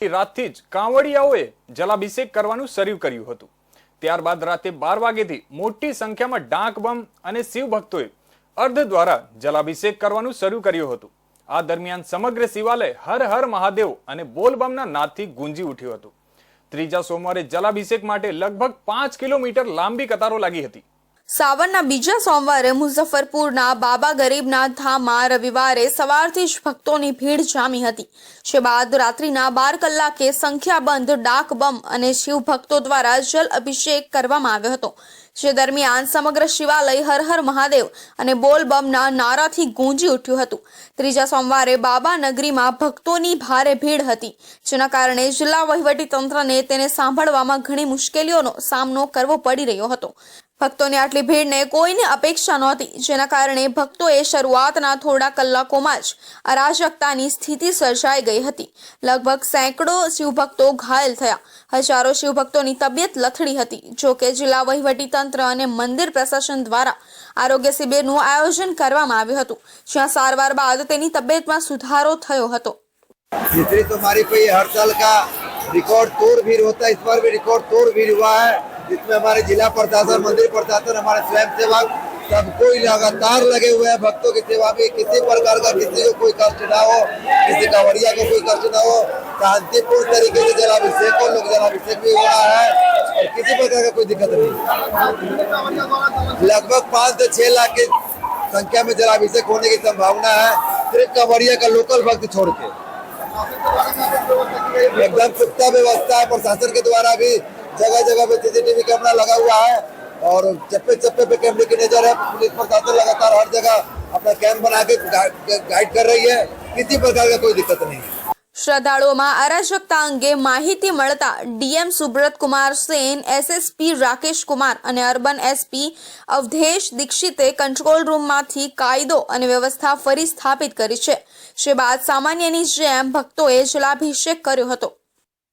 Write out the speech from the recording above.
રાતથી જ કાંવડિયાઓએ જલાભિષેક કરવાનું શરૂ કર્યું હતું। ત્યારબાદ રાતે 12 વાગ્યાથી મોટી સંખ્યામાં ડાક બમ અને શિવ ભક્તોએ અર્ધ દ્વારા જલાભિષેક કરવાનું શરૂ કર્યું હતું। આ દરમિયાન સમગ્ર શિવાલય હર હર મહાદેવ અને બોલબમના નાદથી ગુંજી ઉઠ્યું હતું। ત્રીજા સોમવારે જલાભિષેક માટે લગભગ 5 કિલોમીટર લાંબી કતારો લાગી હતી। સાવનના બીજા સોમવારે મુઝફ્ફરપુરના બાબા ગરીબનાથ ધામમાં રવિવારે સવારથી જ ભક્તોની ભીડ જામી હતી, જે બાદ રાત્રિના 12 કલાકે સંખ્યાબંધ ડાક બમ અને શિવ ભક્તો દ્વારા જલ અભિષેક કરવામાં આવ્યો હતો, જે દરમિયાન સમગ્ર શિવાલય હર હર મહાદેવ અને બોલ બમના નારાથી ગુંજી ઉઠ્યું હતું। ત્રીજા સોમવારે બાબા નગરીમાં ભક્તોની ભારે ભીડ હતી, જેના કારણે જિલ્લા વહીવટી તંત્રને તેને સાંભળવામાં ઘણી મુશ્કેલીઓનો સામનો કરવો પડી રહ્યો હતો। ભક્તોની આટલી ભીડને કોઈની અપેક્ષા નહોતી, જેના કારણે ભક્તોએ શરૂઆતના થોડા કલાકોમાં જ અરાજકતાની સ્થિતિ સર્જાઈ ગઈ હતી। લગભગ સેંકડો શિવભક્તો ઘાયલ થયા, હજારો શિવભક્તોની તબિયત લથડી હતી। જો કે જિલ્લા વહીવટી તંત્ર અને મંદિર પ્રશાસન દ્વારા આરોગ્ય શિબિરનું આયોજન કરવામાં આવ્યું હતું, જ્યાં સારવાર બાદ તેની તબિયતમાં સુધારો થયો હતો। तो हमारी पे हर साल का रिकॉर्ड तोड़ भीड़ होता है, इस बार भी रिकॉर्ड तोड़ भीड़ हुआ है, जिसमें हमारे जिला प्रशासन, मंदिर प्रशासन, हमारे स्वयं सेवक सबको लगातार लगे हुए हैं भक्तों की सेवा में। किसी प्रकार का किसी को कोई कष्ट ना हो, किसी कांवड़िया को कोई कष्ट ना हो, शांतिपूर्ण तरीके से जलाभिषेक को लोग जलाभिषेक भी हो रहा है और किसी प्रकार का कोई दिक्कत नहीं। लगभग 5 से 6 लाख की संख्या में जलाभिषेक होने की संभावना है, सिर्फ कांवड़िया का लोकल भक्त छोड़ के। एकदम पुख्ता व्यवस्था है, प्रशासन के द्वारा भी जगह जगह पे सीसीटीवी कैमरा लगा हुआ है और चप्पे चप्पे पे कैमरे की नजर है। पुलिस प्रशासन लगातार हर जगह अपना कैंप बना के गाइड कर रही है, किसी प्रकार का कोई दिक्कत नहीं। શ્રદ્ધાળુઓમાં અરાજકતા અંગે માહિતી મળતા ડીએમ સુબ્રત કુમાર સેન, એસએસપી રાકેશ કુમાર અને અર્બન એસપી અવધેશ દીક્ષિતે કંટ્રોલ રૂમમાંથી કાયદો અને વ્યવસ્થા ફરી સ્થાપિત કરી છે, જે બાદ સામાન્યની જેમ ભક્તોએ જલાભિષેક કર્યો હતો।